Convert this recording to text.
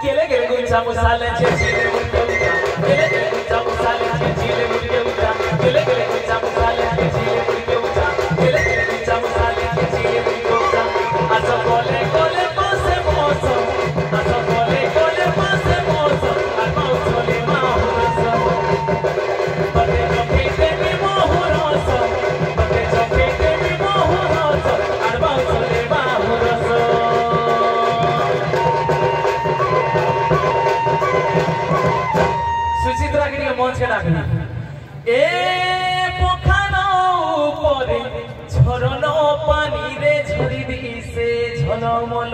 Gele gele guncha musale chile mulke uta. Gele gele guncha musale chile mulke uta. Gele gele guncha musale chile mulke uta. Gele gele guncha musale chile mulke uta. Asa kole kole pase mozo. Asa kole kole pase mozo. Al mozo le mahoso. Bate jokete mi mohoroso. Bate jokete mi mohoroso. Al mozo le mahoso. Suchitra के लिए मंच के डाकना ए पोखानो ऊपर झरनो पानी रे झरी दिसे झलमल।